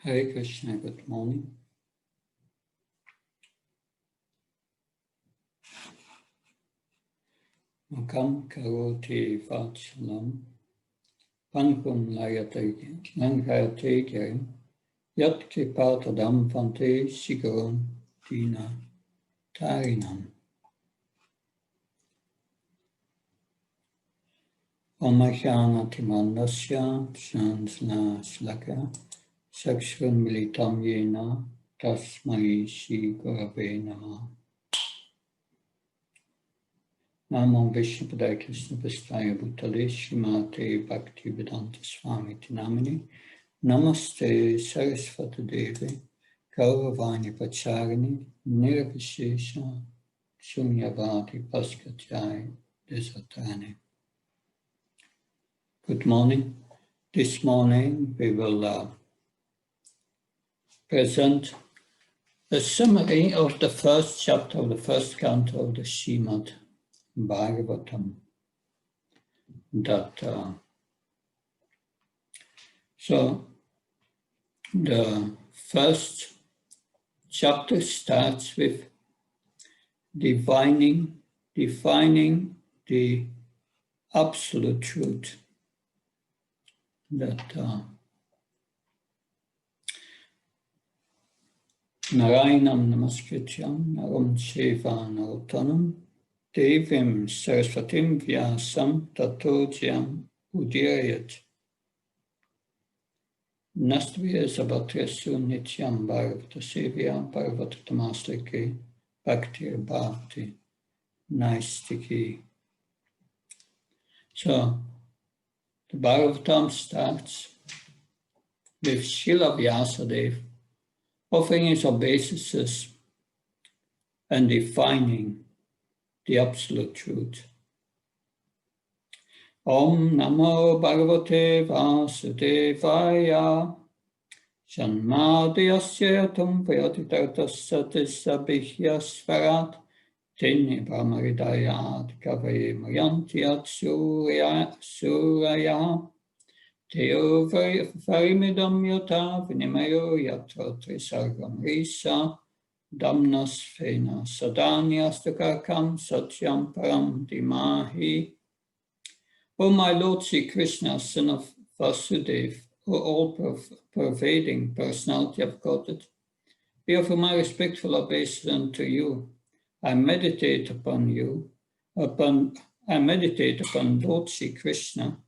Hare Krishna, good morning. Makam karoti vachalam, pankum langhayate yat kipatadam vante sigurum dina tarinam. Omajana timandasya shansna shlaka sakshvan militam yena tasmai shri gurave namah. Namo Vishnupadaya Krishna Prasthaya Bhutale Srimate Bhaktivedanta Swami Tinamini Namaste Saraswati Devi Gauravani Pacharini Nirvishesha Shunyavadi Paskatyai Desatani. Good morning. This morning we will present a summary of the first chapter of the first canto of the Srimad Bhagavatam. So the first chapter starts with defining the absolute truth that Narayanam Namaskrityam Naram Cheva Narottanam Devim Saraswatim Vyasam Tato Jyam Udirayat Nastviya Sabatresu Nityam Bhagavata Sevya Bhagavata Tamastake Bhaktir Bhakti Naistiki. So the Bhagavatam starts with Srila Vyasadeva offering his obeisances and defining the absolute truth. Om Namo Bhagavate Vasudevaya Janmadhyasya Tum Vyatitartasya Tisabhya Svarat Tini Brahmaridayat Kavaye Mayantyat Suraya Teo Varimidam Yata Vinimayo Yatra Trisargam Risa Damnas Fena Sadanyastakakam Satyam Param Dimahi. O my Lord Sri Krishna, son of Vasudeva, O all-pervading personality of Godhead, we offer my respectful obeisance unto you. I meditate upon Lord Sri Krishna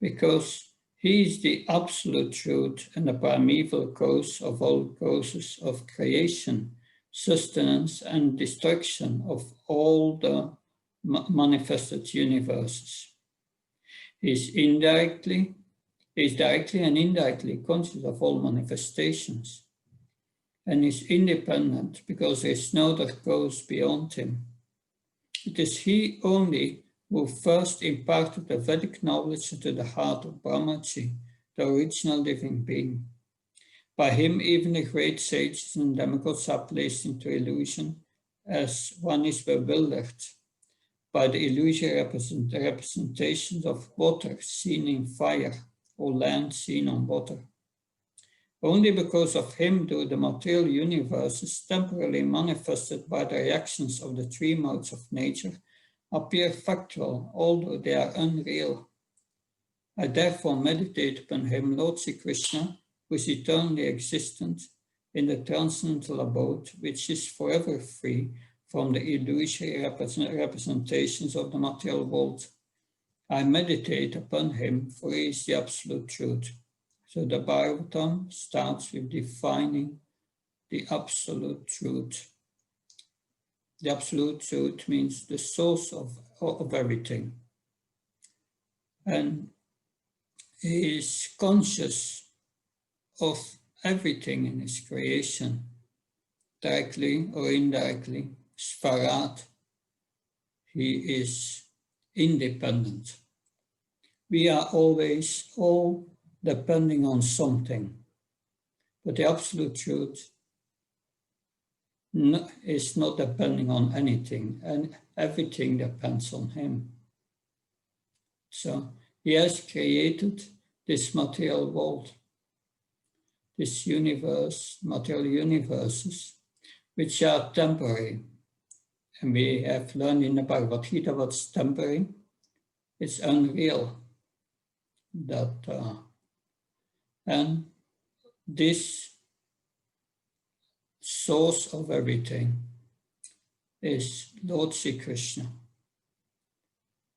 because he is the absolute truth and the primeval cause of all causes of creation, sustenance, and destruction of all the manifested universes. He is directly and indirectly conscious of all manifestations, and is independent because there is no other cause beyond him. It is he only who first imparted the Vedic knowledge into the heart of Brahmaji, the original living being. By him, even the great sages and demigods are placed into illusion, as one is bewildered by the illusory representations of water seen in fire or land seen on water. Only because of him do the material universes temporarily manifested by the reactions of the three modes of nature appear factual, although they are unreal. I therefore meditate upon him, Lord Sri Krishna, who is eternally existent in the transcendental abode, which is forever free from the illusory representations of the material world. I meditate upon him, for he is the absolute truth. So the Bhagavatam starts with defining the absolute truth. The absolute truth means the source of everything. And he is conscious of everything in his creation, directly or indirectly. Svarat, he is independent. We are always all depending on something, but the absolute truth is not depending on anything, and everything depends on him. So he has created this material world. this universe, material universes, which are temporary. And we have learned in the Bhagavad Gita what's temporary. It's unreal. And this source of everything is Lord Sri Krishna.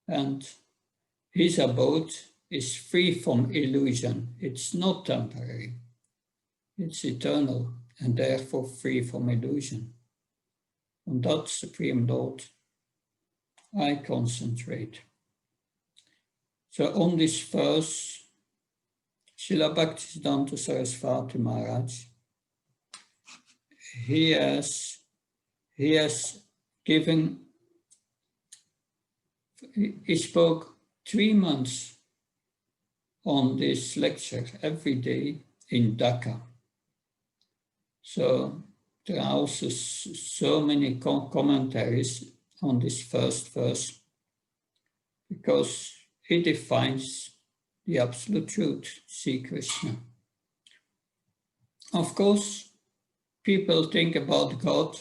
And his abode is free from illusion. It's not temporary. It's eternal and therefore free from illusion. On that Supreme Lord, I concentrate. So on this verse, Srila Bhaktisiddhanta Saraswati Maharaj, he has given, he spoke 3 months on this lecture every day in Dhaka. So there are also so many commentaries on this first verse because he defines the absolute truth, Sri Krishna. Of course, people think about God,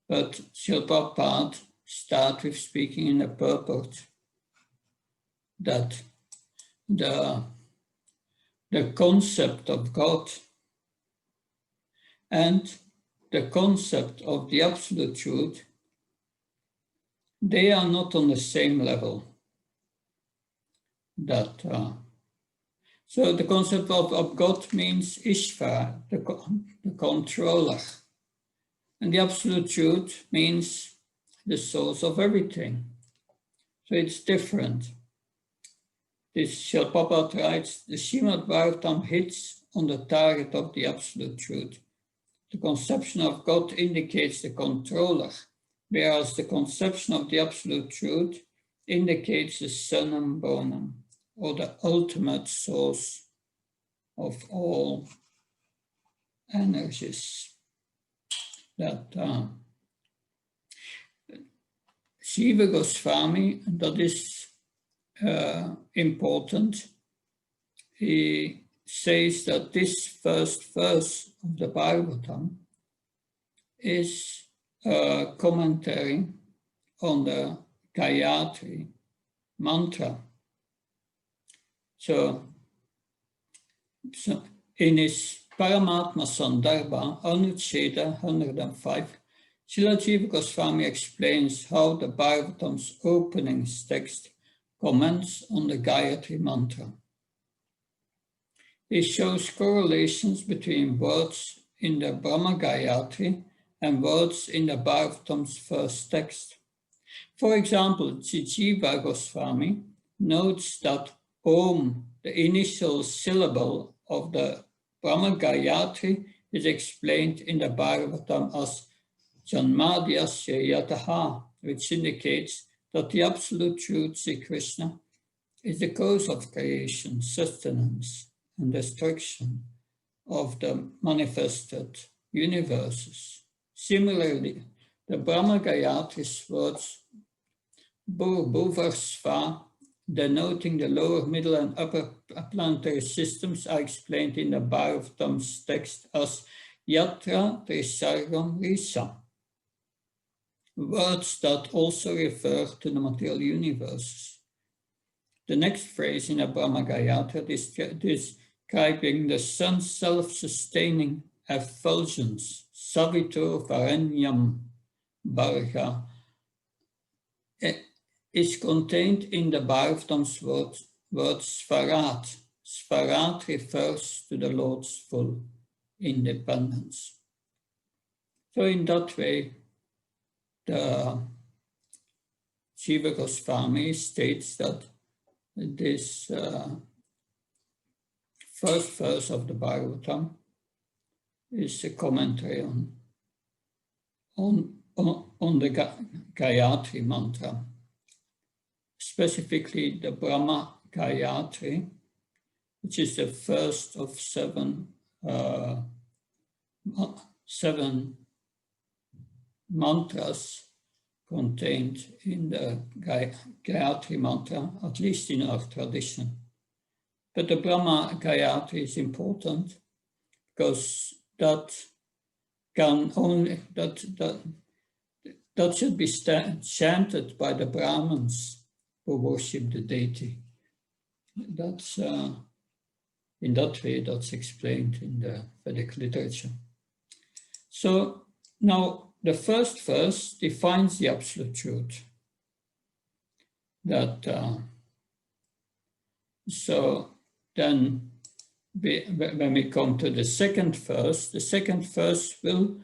but Srila Prabhupada starts with speaking in a purport that the concept of God and the concept of the absolute truth, they are not on the same level. So the concept of God means Ishvara, the controller. And the absolute truth means the source of everything. So it's different. This Srila Prabhupada writes, the Srimad Bhagavatam hits on the target of the absolute truth. The conception of God indicates the controller, whereas the conception of the absolute truth indicates the summum bonum, or the ultimate source of all energies. Shiva Goswami, that is important, he says that this first verse of the Bhagavatam is a commentary on the Gayatri mantra. So in his Paramatma Sandarbha, Anucheda 105, Srila Jiva Goswami explains how the Bhagavatam's opening text comments on the Gayatri mantra. He shows correlations between words in the Brahma Gayatri and words in the Bhagavatam's first text. For example, Jiva Goswami notes that Om, the initial syllable of the Brahma Gayatri, is explained in the Bhagavatam as Janmadhyasya Yataha, which indicates that the absolute truth, Sri Krishna, is the cause of creation, sustenance, and destruction of the manifested universes. Similarly, the Brahma Gayatri's words Bhuvarsva, denoting the lower, middle, and upper planetary systems, are explained in the Bhagavatam's text as Yatra Trisargam Risa, words that also refer to the material universes. The next phrase in the Brahma Gayatri is describing the sun's self-sustaining effulgence, Savitur Varenyam Bharga, is contained in the Bhagavatam's word Svarat. Svarat refers to the Lord's full independence. So in that way, the Jiva Goswami states that this first verse of the Bhagavatam is a commentary on the Gayatri mantra, specifically the Brahma Gayatri, which is the first of seven mantras contained in the Gayatri mantra, at least in our tradition. But the Brahma Gayatri is important because that can only, that should be chanted by the Brahmins who worship the deity. That's, in that way, that's explained in the Vedic literature. So now the first verse defines the absolute truth. That, so then when we come to the second verse will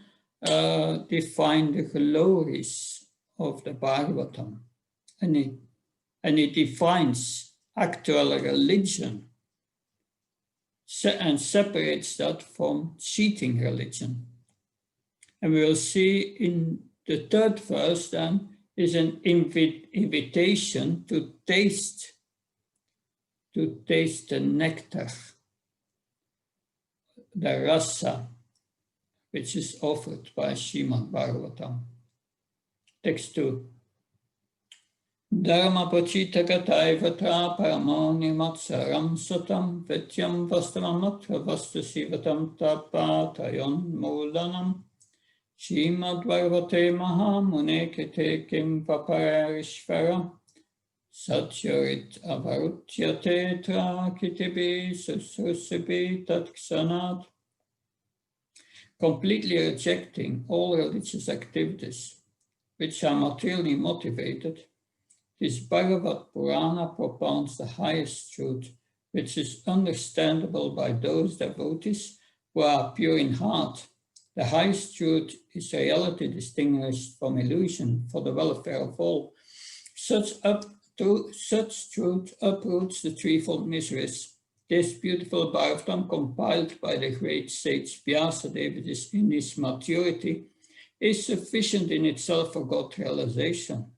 define the glories of the Bhagavatam. And it defines actual religion and separates that from cheating religion. And we will see in the third verse then is an invitation to taste the nectar, the rasa, which is offered by Srimad Bhagavatam. Text 2. Dharma pachita kataivatra paramoni matsaram satam vetyam vastamamatra vastasivatam tapatayon mulanam Srimad Bhagavate Mahamune Kete Kim Paparishvara Satyarit Avarutyate Tra Kitibi Susrusibi Tatksanat. Completely rejecting all religious activities which are materially motivated, this Bhagavad Purana propounds the highest truth, which is understandable by those devotees who are pure in heart. The highest truth is reality distinguished from illusion for the welfare of all. Such truth uproots the threefold miseries. This beautiful Bhagavatam, compiled by the great sage Vyasadeva in his maturity, is sufficient in itself for God realization.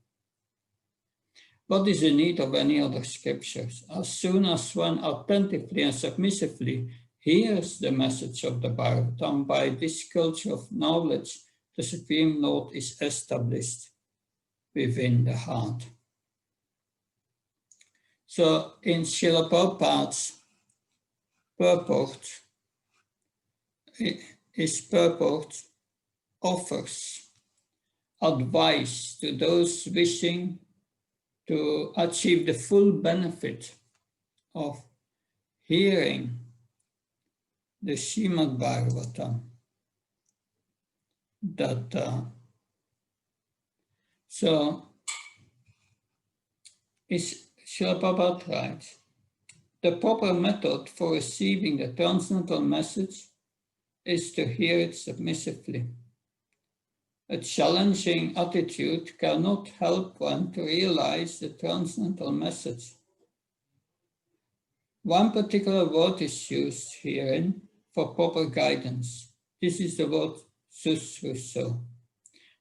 What is the need of any other scriptures? As soon as one attentively and submissively hears the message of the Bhagavatam, by this culture of knowledge, the Supreme Lord is established within the heart. So in Srila Prabhupada's purport, his purport offers advice to those wishing to achieve the full benefit of hearing the Srimad Bhagavatam. So is Srila Prabhupada writes, the proper method for receiving the transcendental message is to hear it submissively. A challenging attitude cannot help one to realize the transcendental message. One particular word is used herein for proper guidance. This is the word susruso.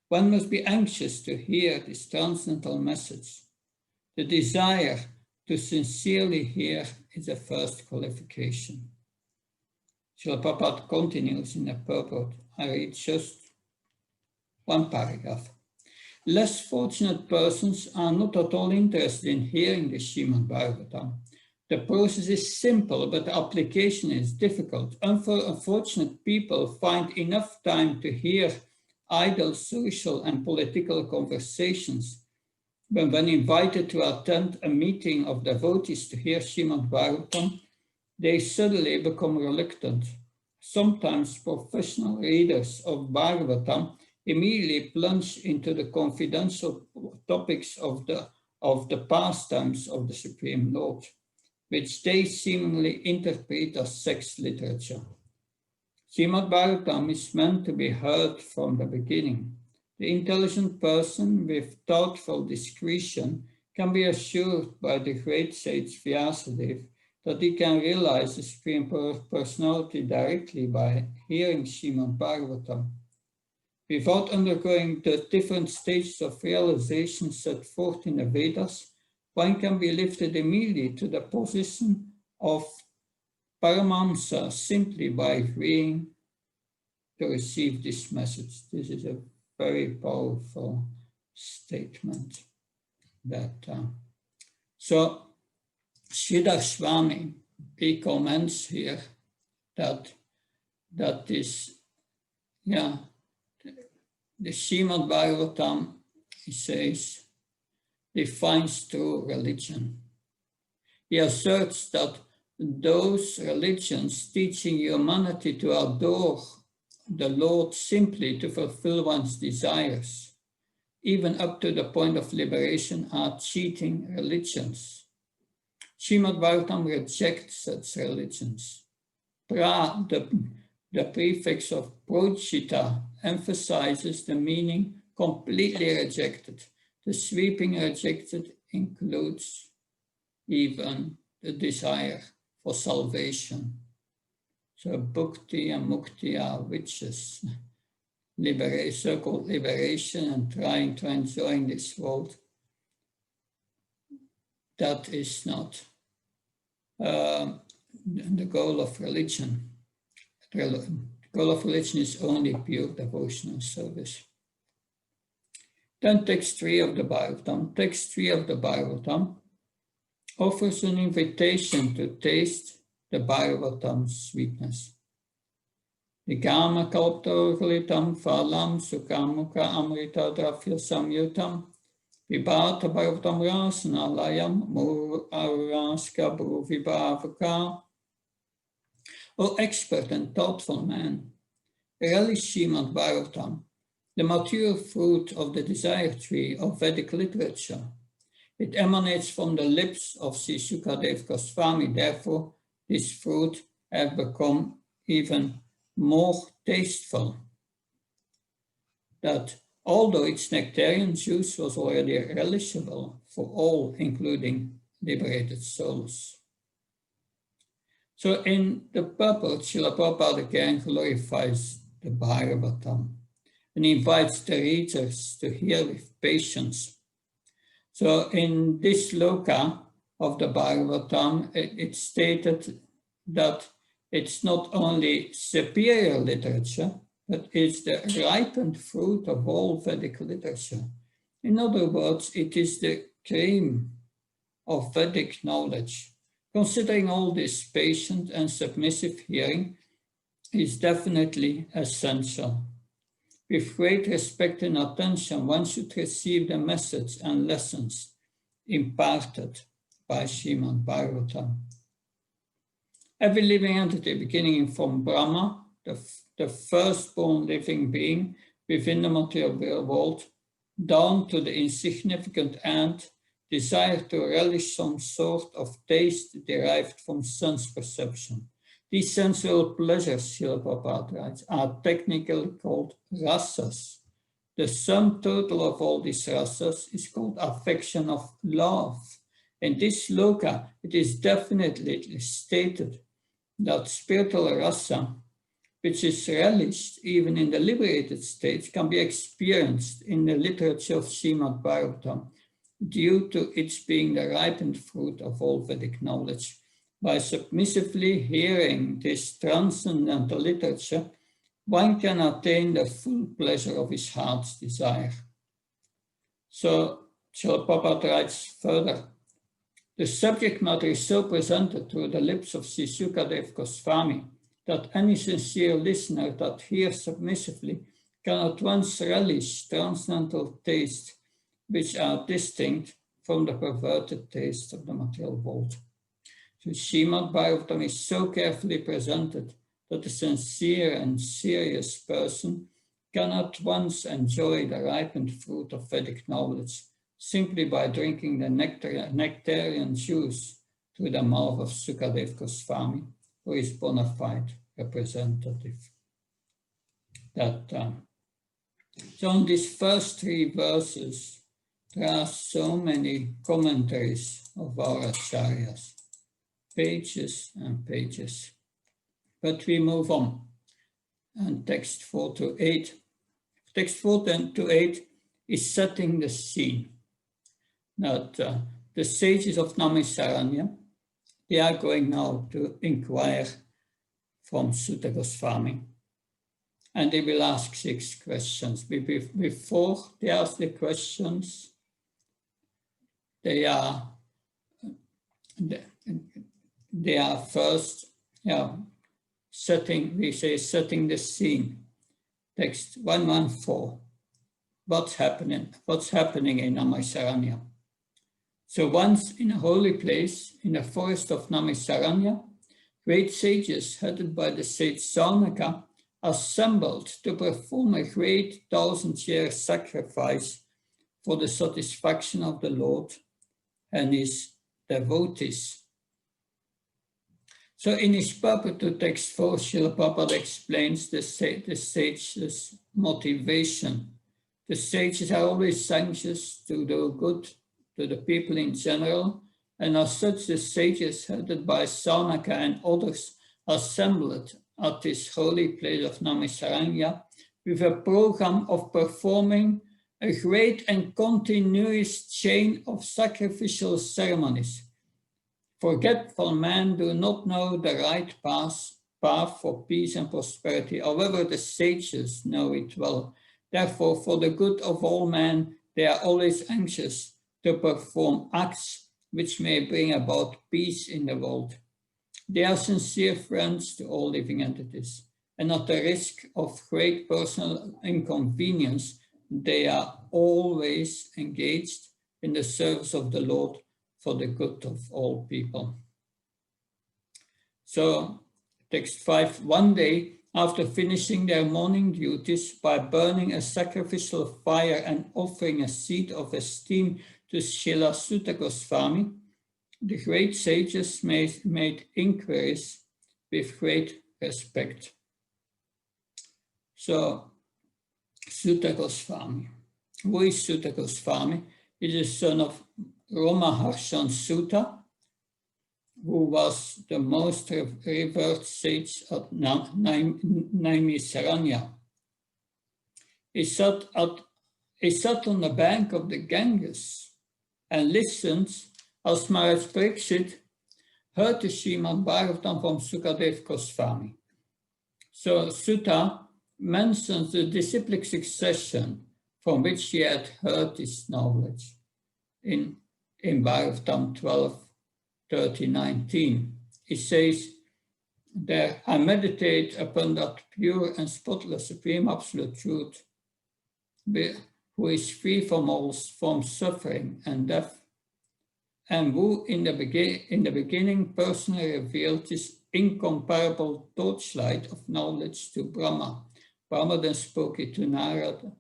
One must be anxious to hear this transcendental message. The desire to sincerely hear is the first qualification. Srila Prabhupada continues in the purport. I read just one paragraph. Less fortunate persons are not at all interested in hearing the Srimad Bhagavatam. The process is simple, but the application is difficult. Unfortunate people find enough time to hear idle social and political conversations. But when invited to attend a meeting of devotees to hear Srimad Bhagavatam, they suddenly become reluctant. Sometimes professional readers of Bhagavatam immediately plunge into the confidential topics of the pastimes of the Supreme Lord, which they seemingly interpret as sex literature. Srimad Bhagavatam is meant to be heard from the beginning. The intelligent person with thoughtful discretion can be assured by the great sage Vyasadeva that he can realize the Supreme Personality directly by hearing Srimad Bhagavatam. Without undergoing the different stages of realization set forth in the Vedas, one can be lifted immediately to the position of Paramahamsa simply by agreeing to receive this message. This is a very powerful statement. So Sridhar Swami, he comments here that that is, yeah, the Srimad Bhagavatam, he says, defines true religion. He asserts that those religions teaching humanity to adore the Lord simply to fulfill one's desires, even up to the point of liberation, are cheating religions. Srimad Bhagavatam rejects such religions. The prefix of projita emphasizes the meaning completely rejected. The sweeping rejected includes even the desire for salvation. So bhakti and mukti are witches, so-called liberation and trying to enjoy this world. That is not the goal of religion. The goal of religion is only pure devotional service. Then text 3 of the Bhagavatam. Text 3 of the Bhagavatam offers an invitation to taste the Bhagavatam's sweetness. Nikama kalptogalitam phalam sukamuka amrita drafya samyutam vibhata Bhagavatam rasanalayam muraska bhruvibhavaka. O expert and thoughtful man, relish Srimad Bhagavatam, the mature fruit of the desire tree of Vedic literature. It emanates from the lips of Sri Sukadeva Goswami. Therefore, this fruit has become even more tasteful. That although its nectarian juice was already relishable for all, including liberated souls. So in the purport, Srila Prabhupada again glorifies the Bhagavatam and invites the readers to hear with patience. So in this loka of the Bhagavatam, it's stated that it's not only superior literature, but it's the ripened fruit of all Vedic literature. In other words, it is the cream of Vedic knowledge. Considering all this, patient and submissive hearing is definitely essential. With great respect and attention, one should receive the message and lessons imparted by Srimad Bhagavatam. Every living entity, beginning from Brahma, the firstborn living being within the material world, down to the insignificant ant, desire to relish some sort of taste derived from sense perception. These sensual pleasures, Srila Prabhupada writes, are technically called rasas. The sum total of all these rasas is called affection of love. In this sloka, it is definitely stated that spiritual rasa, which is relished even in the liberated state, can be experienced in the literature of Srimad Bhagavatam due to its being the ripened fruit of all Vedic knowledge. By submissively hearing this transcendental literature, one can attain the full pleasure of his heart's desire. So, Srila Prabhupada writes further, the subject matter is so presented through the lips of Sri Sukadeva Goswami that any sincere listener that hears submissively can at once relish transcendental tastes which are distinct from the perverted taste of the material world. So Srimad Bhagavatam is so carefully presented that a sincere and serious person can at once enjoy the ripened fruit of Vedic knowledge simply by drinking the nectarian juice through the mouth of Sukadeva Goswami, who is bona fide representative. So in these first 3 verses, there are so many commentaries of our acharyas, pages and pages. But we move on. And text 4 to 8. Text 4 to 8 is setting the scene. That the sages of Namisaranya, they are going now to inquire from Sutta Goswami. And they will ask 6 questions. Before they ask the questions, they are first setting the scene. Text 114. What's happening in Namaisaranya? So once in a holy place, in the forest of Namaisaranya, great sages headed by the sage Saunaka assembled to perform a great 1,000-year sacrifice for the satisfaction of the Lord and his devotees. So in his purport to text 4, Srila Prabhupada explains the sage's motivation. The sages are always anxious to do good to the people in general, and as such the sages headed by Saunaka and others assembled at this holy place of Namaisaranya with a program of performing a great and continuous chain of sacrificial ceremonies. Forgetful men do not know the right path for peace and prosperity. However, the sages know it well. Therefore, for the good of all men, they are always anxious to perform acts which may bring about peace in the world. They are sincere friends to all living entities, and at the risk of great personal inconvenience, they are always engaged in the service of the Lord for the good of all people. So, text 5, one day, after finishing their morning duties by burning a sacrificial fire and offering a seed of esteem to Srila Sutta Goswami, the great sages made inquiries with great respect. So, Sutta Goswami. Who is Sutta Goswami? He is the son of Ramaharshan Sutta, who was the most revered sage at Naimisaranya. He sat on the bank of the Ganges and listened as Maharaj Pariksit heard the Srimad Bhagavatam from Sukadev Goswami. So Sutta mentions the disciplic succession from which he had heard this knowledge in Bhagavatam 12:30-19. He says, there I meditate upon that pure and spotless supreme absolute truth, who is free from all from suffering and death, and who in the beginning personally revealed this incomparable torchlight of knowledge to Brahma. Brahma then spoke it to Narada,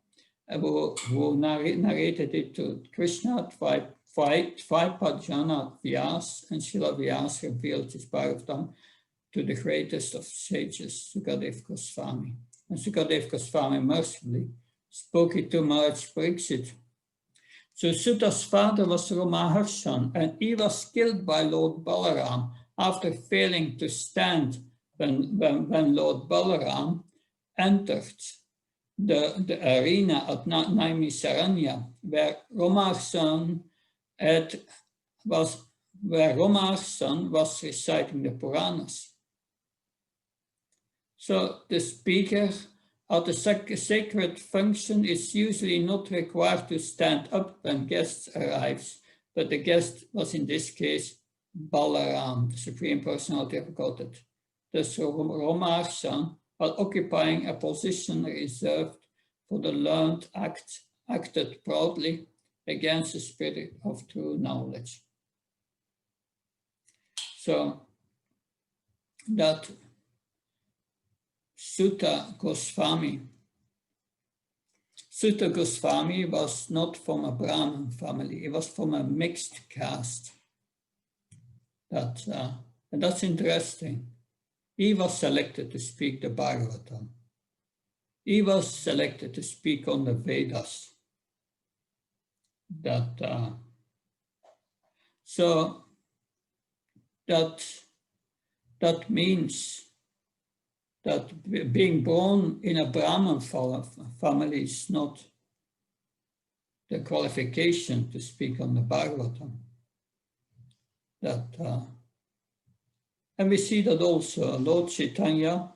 who narrated it to Krishna, Dvaipajana Vyas, and Srila Vyas revealed this Bhagavatam to the greatest of sages, Sukadev Goswami. And Sukadev Goswami mercifully spoke it to Maharaj Pariksit. So Sutta's father was Ramaharshan, and he was killed by Lord Balaram after failing to stand when Lord Balaram entered the arena at Naimisaranya, where Ramaharshan was reciting the Puranas. So the speaker at the sacred function is usually not required to stand up when guests arrives, but the guest was in this case Balaram, the Supreme Personality of Godhead. Thus Ramaharshan, while occupying a position reserved for the learned, acted proudly against the spirit of true knowledge. So that Sutta Goswami was not from a Brahmin family, he was from a mixed caste. And that's interesting. He was selected to speak the Bhagavatam. He was selected to speak on the Vedas. So that means that being born in a Brahmin family is not the qualification to speak on the Bhagavatam. And we see that also Lord Chaitanya,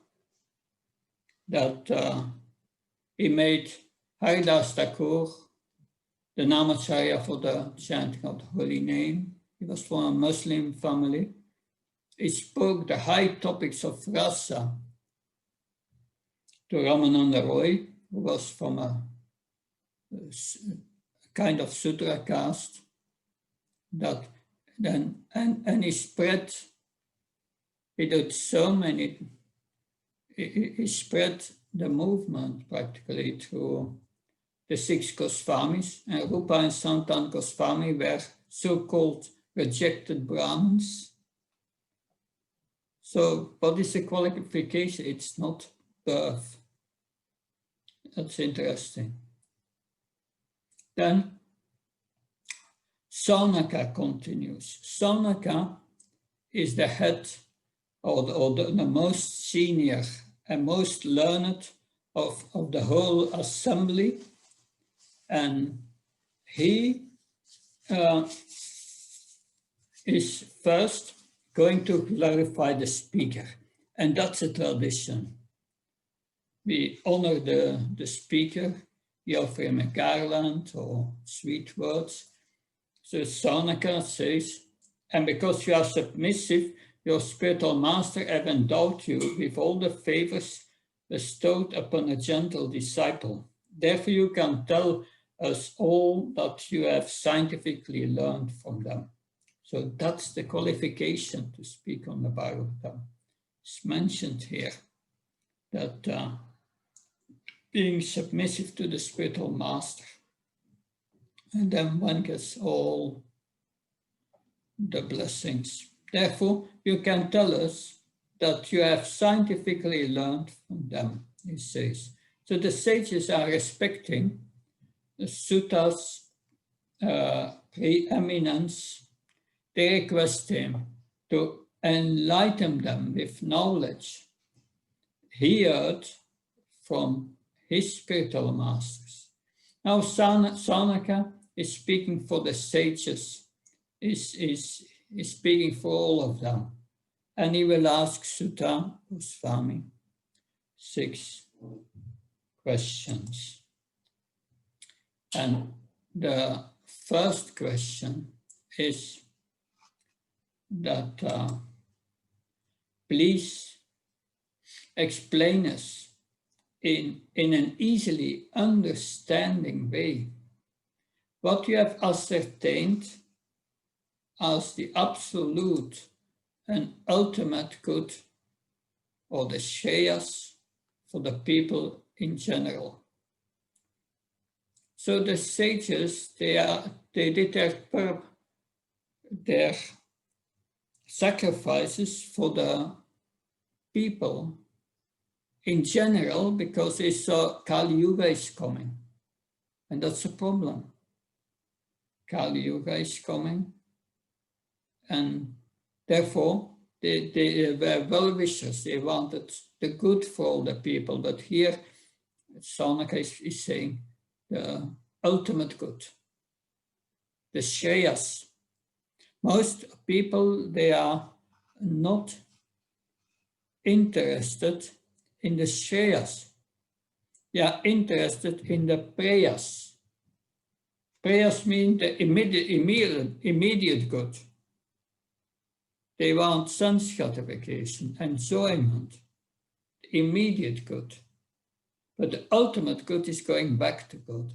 that he made Haridas Thakur the Namacharya for the chanting of the holy name. He was from a Muslim family. He spoke the high topics of rasa to Ramananda Roy, who was from a kind of Sudra caste, that then and he spread, he did so many, he spread the movement practically through the 6 Goswamis, and Rupa and Sanatan Goswami were so-called rejected Brahmins. So what is the qualification? It's not birth. That's interesting. Then Saunaka continues. Saunaka is the head or the most senior and most learned of the whole assembly, and he is first going to clarify the speaker, and that's a tradition. We honor the speaker, we offer him a garland or sweet words. So Saunaka says, and because you are submissive, your spiritual master have endowed you with all the favors bestowed upon a gentle disciple. Therefore you can tell us all that you have scientifically learned from them. So that's the qualification to speak on the Bhagavatam. It's mentioned here that being submissive to the spiritual master, and then one gets all the blessings. Therefore, you can tell us that you have scientifically learned from them, he says. So the sages are respecting the Suta's preeminence. They request him to enlighten them with knowledge he heard from his spiritual masters. Now Saunaka is speaking for the sages, is speaking for all of them. And he will ask Sutta Goswami 6 questions. And the first question is that please explain us in an easily understanding way what you have ascertained as the absolute and ultimate good, or the shreyas for the people in general. So the sages, they did their sacrifices for the people in general because they saw Kali Yuga is coming, and that's a problem. Kali Yuga is coming, and therefore they were well-wishers. They wanted the good for all the people, but here Saunaka is saying the ultimate good, the shreyas. Most people, they are not interested in the shreyas. They are interested in the prayas. Prayas mean the immediate good. They want sense gratification, enjoyment, immediate good. But the ultimate good is going back to God.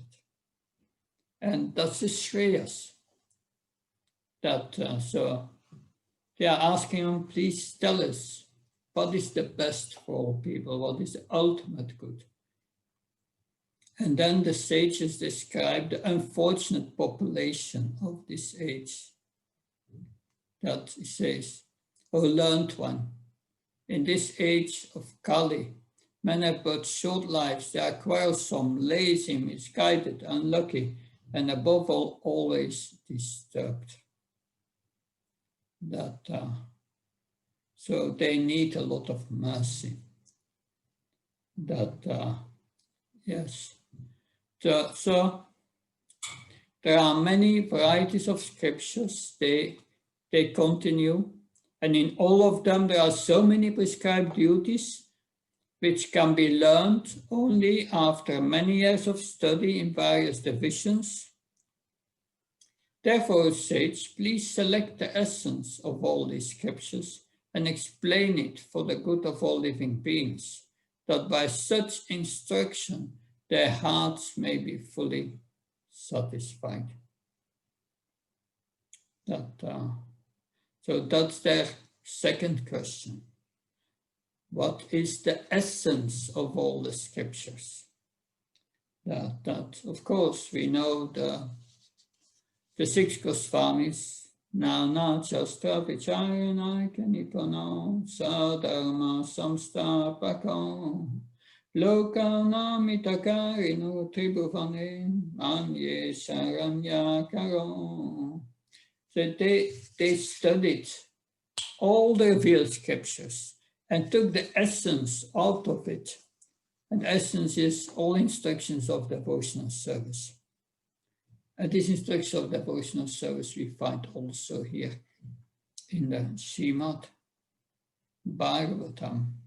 And that's the shreyas. So they are asking him, please tell us, what is the best for all people? What is the ultimate good? And then the sages describe the unfortunate population of this age. That he says, O learned one, in this age of Kali, men have but short lives. They are quarrelsome, lazy, misguided, unlucky, and above all, always disturbed. So they need a lot of mercy. Yes. So there are many varieties of scriptures. They continue, and in all of them there are so many prescribed duties which can be learned only after many years of study in various divisions. Therefore, sage, please select the essence of all these scriptures and explain it for the good of all living beings, that by such instruction their hearts may be fully satisfied. So that's their second question. What is the essence of all the scriptures? That of course, we know the 6 Goswamis, Nana Shastra Vicharana Kanipana Sadharma Samstapakam Lokanamitakarino Tribhuvane Anye Saranyakaram. So they studied all the revealed scriptures and took the essence out of it. And essence is all instructions of devotional service. And this instruction of devotional service we find also here in the Srimad Bhagavatam,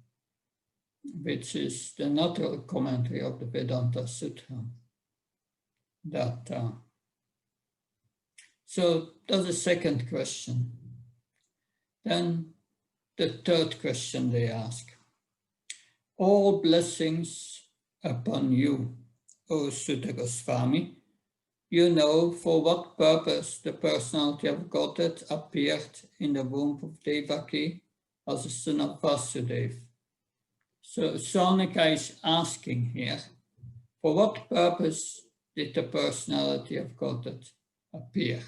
which is the natural commentary of the Vedanta Sutra. So that's the second question. Then the third question they ask. All blessings upon you, O Sutta Goswami. You know for what purpose the personality of Godhead appeared in the womb of Devaki as a son of Vasudeva. So Saunaka is asking here, for what purpose did the personality of Godhead appear?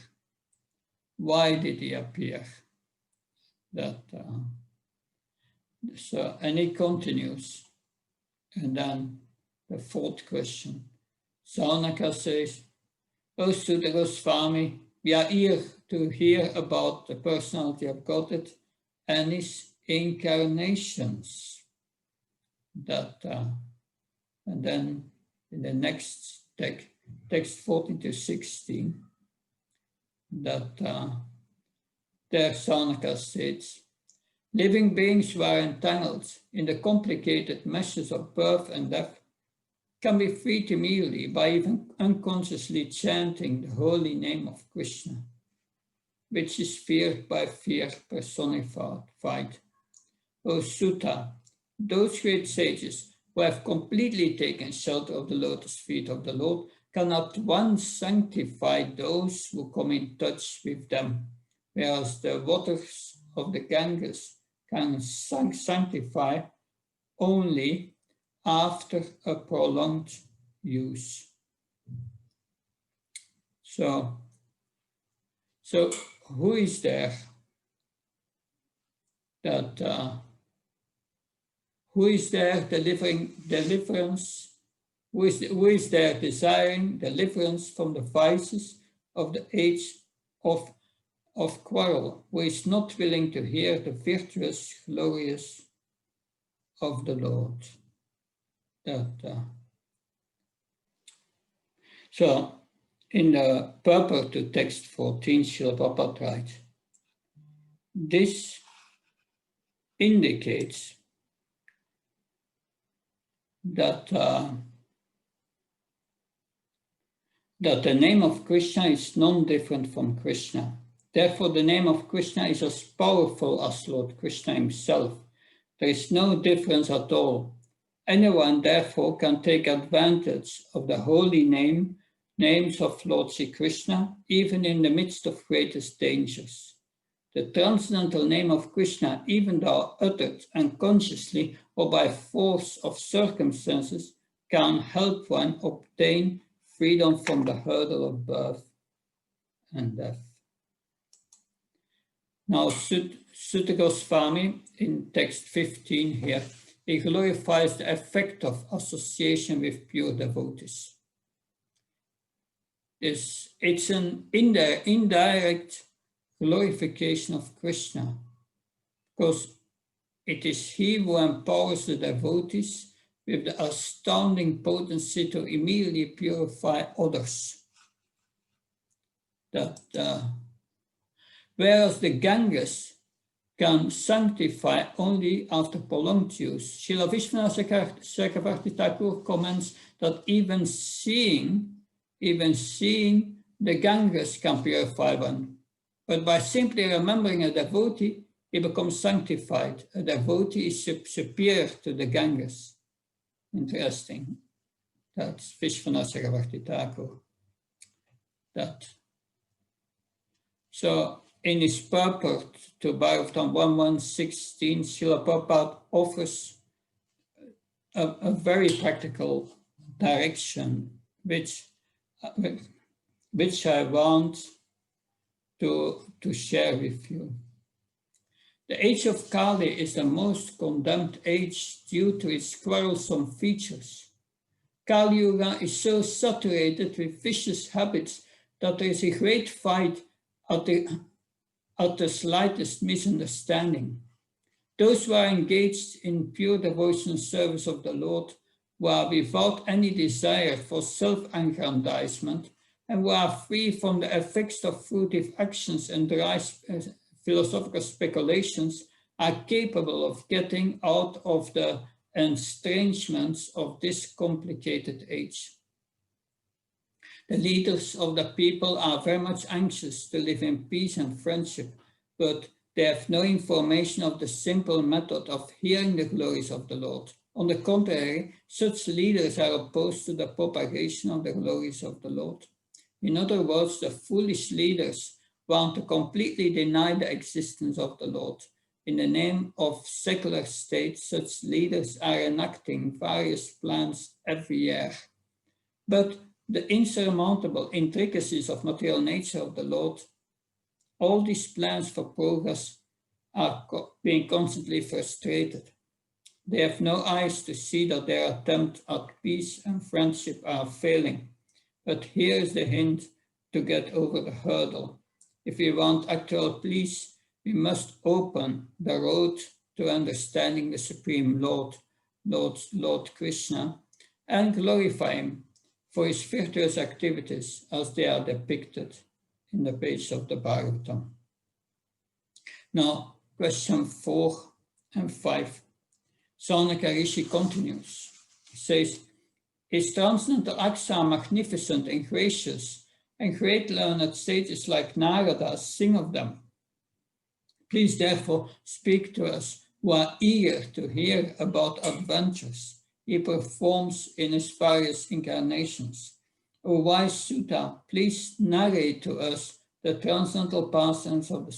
Why did he appear? And he continues. And then the fourth question. Saunaka says, O Sutta Goswami, we are here to hear about the personality of Godhead and his incarnations. And then in the next text 14 to 16, there Saunaka states, living beings who are entangled in the complicated meshes of birth and death can be freed immediately by even unconsciously chanting the holy name of Krishna, which is feared by fear personified. O Sutta, those great sages who have completely taken shelter of the lotus feet of the Lord cannot once sanctify those who come in touch with them, whereas the waters of the Ganges can sanctify only after a prolonged use. So who is there who is there delivering deliverance? Who is there desiring deliverance from the vices of the age of quarrel? Who is not willing to hear the virtuous, glorious of the Lord? So, in the purport to text 14, Srila Prabhupada writes, this indicates that the name of Krishna is non-different from Krishna. Therefore, the name of Krishna is as powerful as Lord Krishna himself. There is no difference at all. Anyone, therefore, can take advantage of the holy names of Lord Sri Krishna, even in the midst of greatest dangers. The transcendental name of Krishna, even though uttered unconsciously or by force of circumstances, can help one obtain freedom from the hurdle of birth and death. Now, Sutta Goswami, in text 15 here, he glorifies the effect of association with pure devotees. It's an indirect glorification of Krishna, because it is he who empowers the devotees with the astounding potency to immediately purify others. Whereas the Ganges can sanctify only after prolonged use. Srila Vishwanath Chakravarti Thakur comments that even seeing the Ganges can purify one. But by simply remembering a devotee, he becomes sanctified. A devotee is superior to the Ganges. Interesting. That's Vishvanatha that. So in his purport to Bhagavatam 1.1.16, Srila Prabhupada offers a very practical direction, which I want to share with you. The age of Kali is the most condemned age due to its quarrelsome features. Kali Yuga is so saturated with vicious habits that there is a great fight at the slightest misunderstanding. Those who are engaged in pure devotional service of the Lord, who are without any desire for self-aggrandizement, and who are free from the effects of fruitive actions and dry philosophical speculations, are capable of getting out of the estrangements of this complicated age. The leaders of the people are very much anxious to live in peace and friendship, but they have no information of the simple method of hearing the glories of the Lord. On the contrary, such leaders are opposed to the propagation of the glories of the Lord. In other words, the foolish leaders want to completely deny the existence of the Lord. In the name of secular state, such leaders are enacting various plans every year. But the insurmountable intricacies of material nature of the Lord, all these plans for progress are being constantly frustrated. They have no eyes to see that their attempt at peace and friendship are failing. But here is the hint to get over the hurdle. If we want actual peace, we must open the road to understanding the Supreme Lord Krishna, and glorify him for his virtuous activities as they are depicted in the page of the Bhagavatam. Now, question 4 and 5. Saunaka Rishi continues. He says, his transcendental acts are magnificent and gracious, and great learned sages like Narada sing of them. Please therefore speak to us who are eager to hear about adventures he performs in his various incarnations. O wise Sutta, please narrate to us the transcendental pastimes of the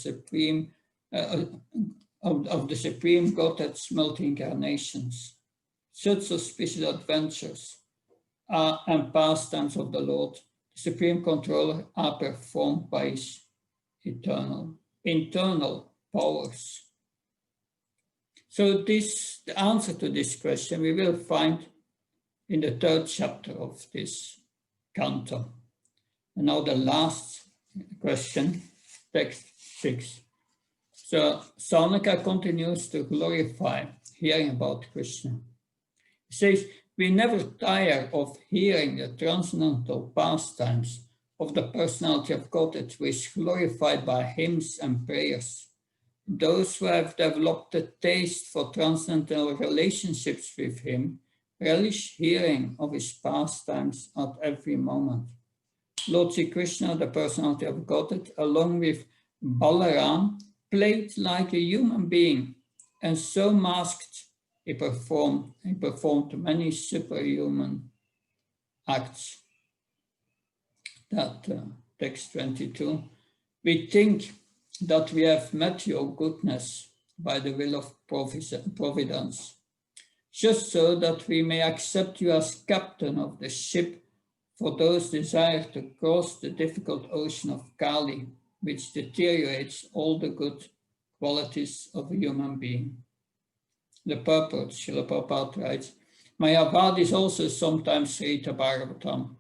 Supreme Godhead's multi-incarnations. Such auspicious adventures and pastimes of the Lord, the Supreme Controller, are performed by his internal powers. So the answer to this question we will find in the 3rd chapter of this canto. And now the last question, text 6. So Saunaka continues to glorify hearing about Krishna. He says, we never tire of hearing the transcendental pastimes of the personality of Godhead, which is glorified by hymns and prayers. Those who have developed a taste for transcendental relationships with him relish hearing of his pastimes at every moment. Lord Sri Krishna, the personality of Godhead, along with Balaram, played like a human being, and so masked, he performed many superhuman acts. That text 22. We think that we have met your goodness by the will of providence, just so that we may accept you as captain of the ship for those desire to cross the difficult ocean of Kali, which deteriorates all the good qualities of a human being. The purport, Srila Prabhupada writes, Mayavadis also sometimes read the Bhagavatam,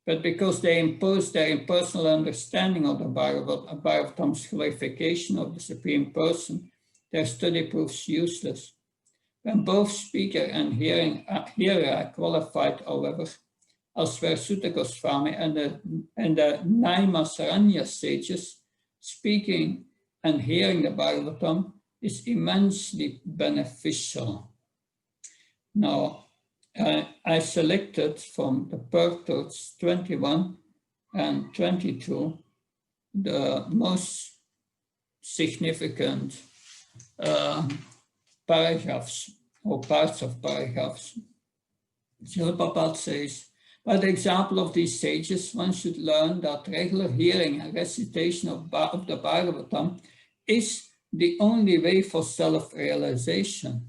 but because they impose their impersonal understanding of the Bhagavatam's glorification of the Supreme Person, their study proves useless. When both speaker and hearer are qualified, however, as were Sutta Goswami and the Naima Saranya sages, speaking and hearing the Bhagavatam is immensely beneficial. Now, I selected from the purports 21 and 22 the most significant paragraphs or parts of paragraphs Srila Prabhupada says, by the example of these sages, one should learn that regular hearing and recitation of the Bhagavatam is the only way for self-realization.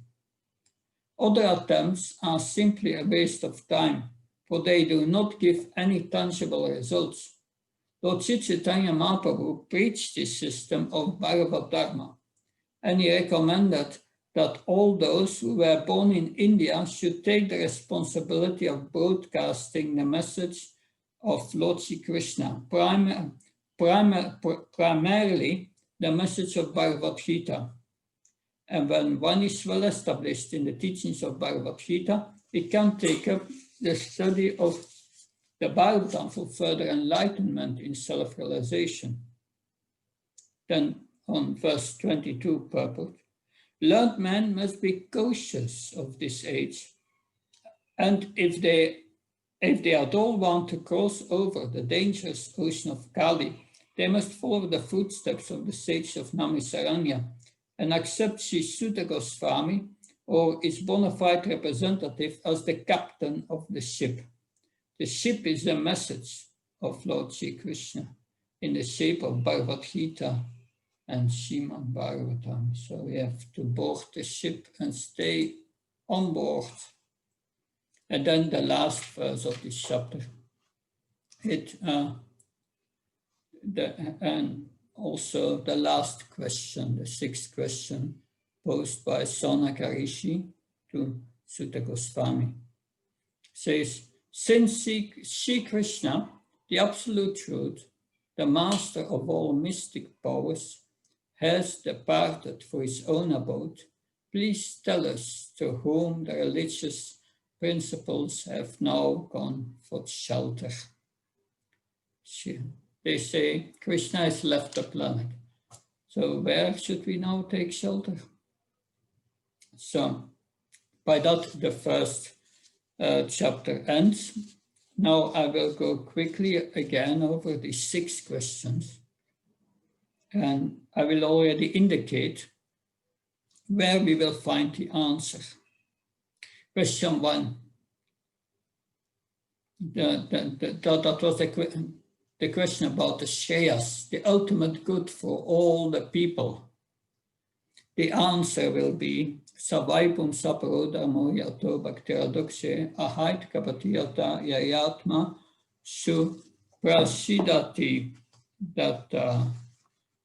Other attempts are simply a waste of time, for they do not give any tangible results. Lord Sri Chaitanya Mahaprabhu preached this system of Bhagavad Dharma, and he recommended that all those who were born in India should take the responsibility of broadcasting the message of Lord Sri Krishna, primarily the message of Bhagavad Gita. And when one is well established in the teachings of Bhagavad Gita, it can take up the study of the Bhagavatam for further enlightenment in self-realization. Then on verse 22 purport, learned men must be cautious of this age, and if they at all want to cross over the dangerous ocean of Kali, they must follow the footsteps of the sage of Namisaranya and accept Sri Sutta Goswami or its bona fide representative as the captain of the ship. The ship is the message of Lord Sri Krishna in the shape of Bhagavad Gita and Srimad Bhagavatam. So we have to board the ship and stay on board. And then the last verse of this chapter. And also the last question, the sixth question, posed by Sonaka Rishi to Sutta Goswami, says, since Sri Krishna, the Absolute Truth, the master of all mystic powers, has departed for his own abode, please tell us to whom the religious principles have now gone for shelter. They say Krishna has left the planet. So where should we now take shelter? So by that, the first chapter ends. Now I will go quickly again over the 6 questions. And I will already indicate where we will find the answer. Question 1. That was the question about the Shreyas, the ultimate good for all the people. The answer will be Savaipum Saparodamo Yato Bhaktiradokshe Ahait Kapatiyata Yayatma Su Prasidati.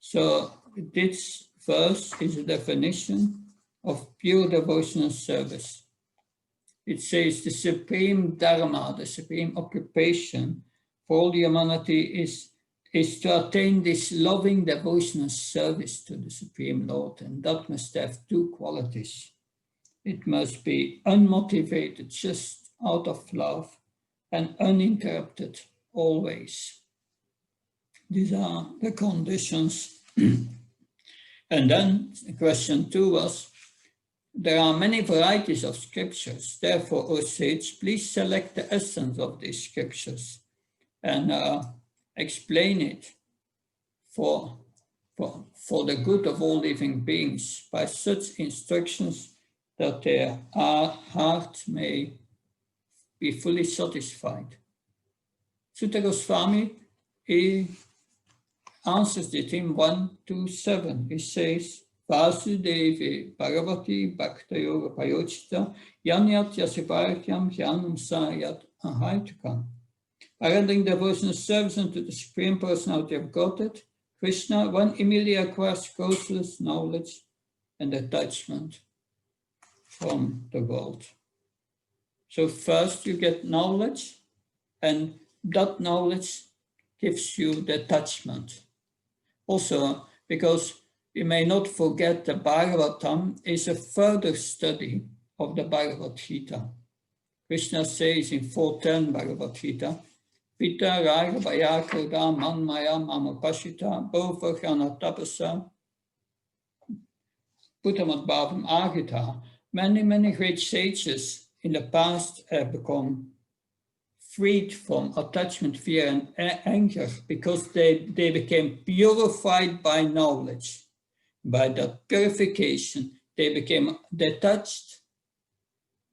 So this verse is a definition of pure devotional service. It says the supreme dharma, the supreme occupation for all humanity is to attain this loving devotional service to the Supreme Lord, and that must have 2 qualities. It must be unmotivated, just out of love, and uninterrupted always. These are the conditions. And then question 2 was, there are many varieties of scriptures. Therefore, O sage, please select the essence of these scriptures and explain it for the good of all living beings by such instructions that their heart may be fully satisfied. Sutta Goswami, he answers it in 127. He says, Vasudevi Bhagavati Bhaktayoga Payochita Yanyat Yasiparyam Hyanam Sayat Ahaitukam. By rendering devotional service unto the Supreme Personality of Godhead, Krishna, one immediately acquires causeless knowledge and detachment from the world. So first you get knowledge, and that knowledge gives you detachment. Also, because we may not forget the Bhagavatam is a further study of the Bhagavad Gita. Krishna says in 4.10 Bhagavad Gita, Vita Raga Vayakoda Manmaya Mamapashita Bova Gana Tapasa Buddhamat Bhavam Agita. Many great sages in the past have become freed from attachment, fear, and anger because they became purified by knowledge. By that purification, they became detached,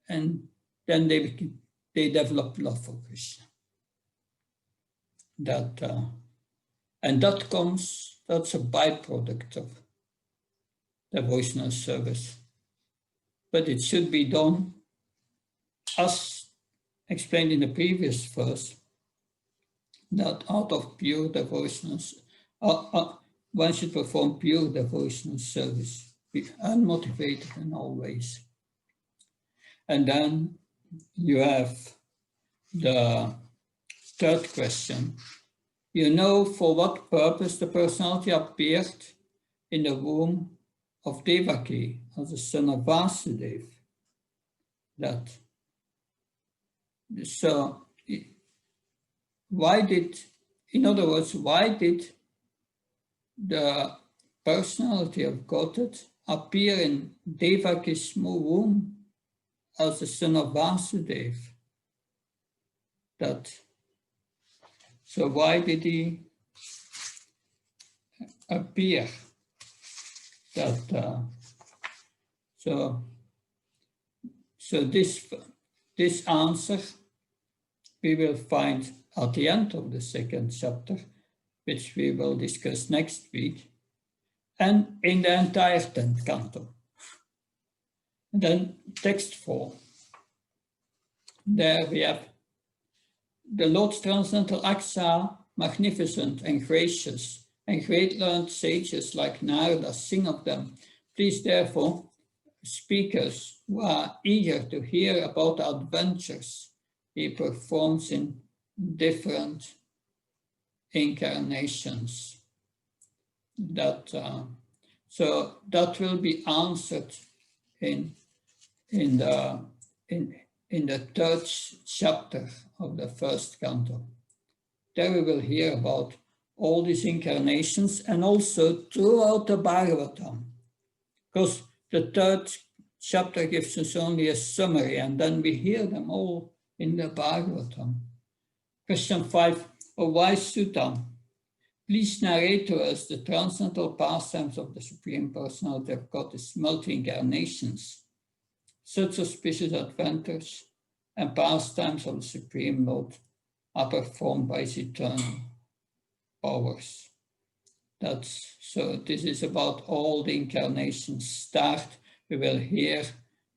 and then they they develop love for Krishna. And that's a byproduct of devotional service. But it should be done, as explained in the previous verse, that out of pure devotional, one should perform pure devotional service, be unmotivated in all ways. And then you have the third question. You know for what purpose the personality appeared in the womb of Devaki as the son of Vasudeva. So, why did the personality of Godhead appear in Devaki's womb as the son of Vasudeva? So why did he appear? So this answer we will find at the end of the second chapter, which we will discuss next week, and in the entire 10th canto. And then text 4. There we have the Lord's transcendental acts are magnificent and gracious, and great learned sages like Narada sing of them. Please, therefore, speakers who are eager to hear about the adventures he performs in different incarnations. So that will be answered in the third chapter of the first canto. There we will hear about all these incarnations and also throughout the Bhagavatam, because the third chapter gives us only a summary and then we hear them all in the Bhagavatam. Question 5, O wise Sutta, please narrate to us the transcendental pastimes of the Supreme Personality of God's multi-incarnations. Such auspicious adventures and pastimes of the Supreme Lord are performed by his eternal powers. So this is about all the incarnations. We will hear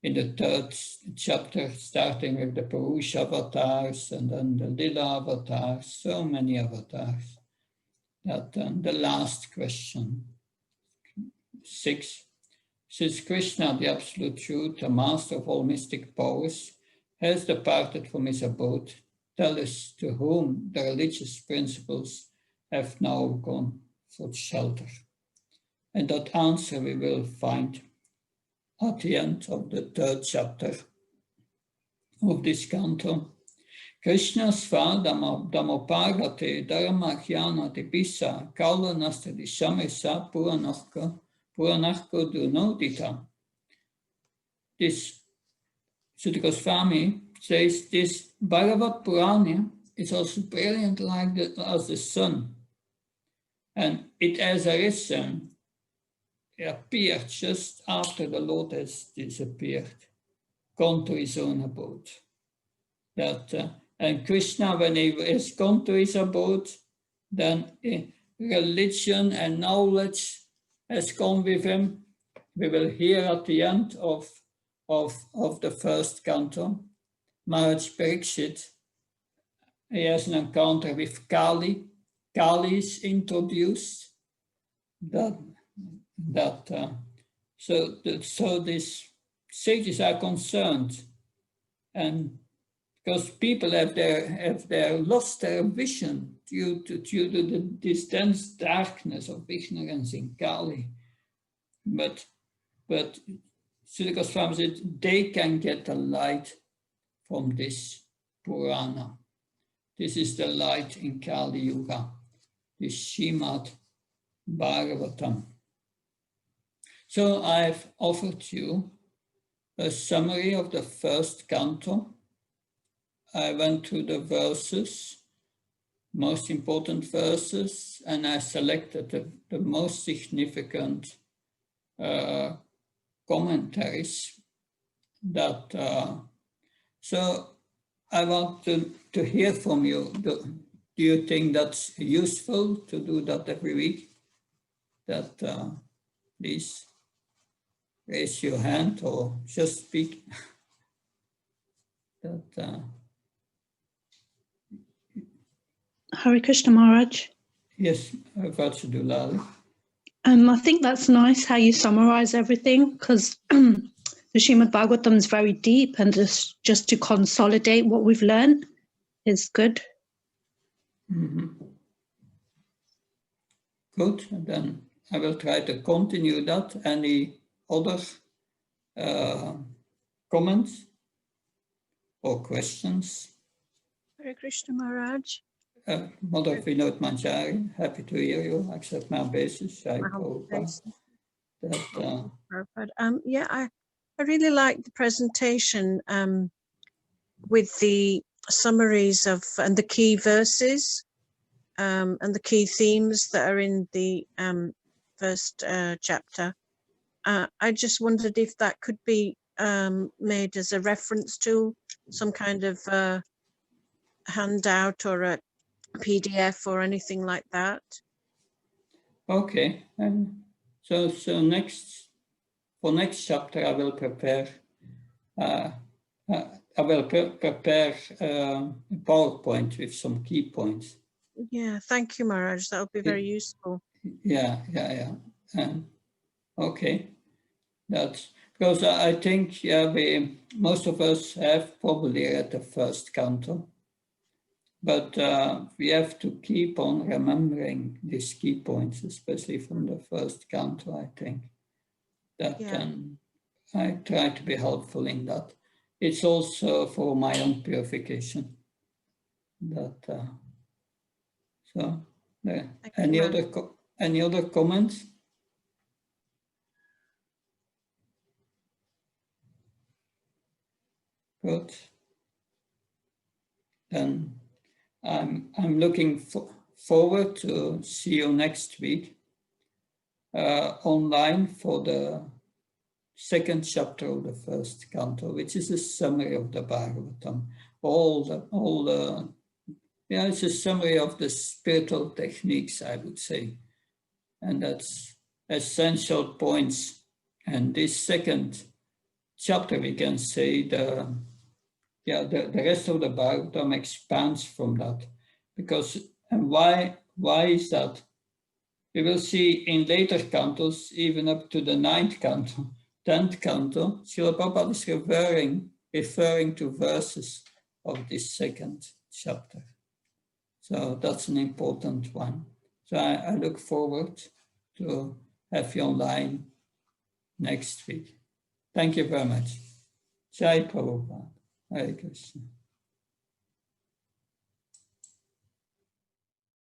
in the third chapter, starting with the Purusha avatars and then the Lila avatars, so many avatars. The last question, 6. Since Krishna, the Absolute Truth, the master of all mystic powers, has departed from his abode, tell us to whom the religious principles have now gone for shelter. And that answer we will find at the end of the third chapter of this canto. Krishna svadama damopagate dharma jnana dipisa kaula nasta dishamesa puranarko dunodita. This Sutta Goswami says this Bhagavad Purana is also brilliant as the sun, and it has arisen. It appeared just after the Lord has disappeared, gone to his own abode. And Krishna, when he has gone to his abode, then religion and knowledge has gone with him. We will hear at the end of the first canto, Maharaj Parikshit, he has an encounter with Kali. Kali is introduced. So these sages are concerned, and because people have lost their vision due to this dense darkness of ignorance in Kali. But Sutta Goswami said they can get the light from this Purana. This is the light in Kali Yuga, this Srimad Bhagavatam. So I've offered you a summary of the first canto. I went through the verses, most important verses, and I selected the most significant commentaries. So I want to hear from you. Do you think that's useful to do that every week? That please raise your hand or just speak. That Hare Krishna Maharaj. yes, Vajradulali. I think that's nice how you summarize everything, because the Srimad Bhagavatam is very deep, and just to consolidate what we've learned is good. Good, and then I will try to continue that. Any other comments or questions? Hare Krishna Maharaj. Mother Vinod Manjari, happy to hear you. Accept my basis. I Yeah, I really like the presentation with the summaries of and the key verses and the key themes that are in the first chapter. I just wondered if that could be made as a reference to some kind of handout or a PDF or anything like that. Okay, and so for next chapter I will prepare. I will prepare a PowerPoint with some key points. Yeah, thank you, Maharaj. That would be very useful. Yeah. Okay, that's because I think most of us have probably read the first canto, but we have to keep on remembering these key points, especially from the first canto. I think that I try to be helpful in that. It's also for my own purification. That so. Any other comments? Good. Then I'm looking forward to see you next week online for the second chapter of the first canto, which is a summary of the Bhagavatam. It's a summary of the spiritual techniques, I would say, and that's essential points. And this second chapter, we can say the rest of the Bhagavatam expands from that. And why is that? We will see in later cantos, even up to the 9th canto, 10th canto, Srila Prabhupada is referring to verses of this second chapter. So that's an important one. So I look forward to have you online next week. Thank you very much. Jai Prabhupada. Hare Krishna.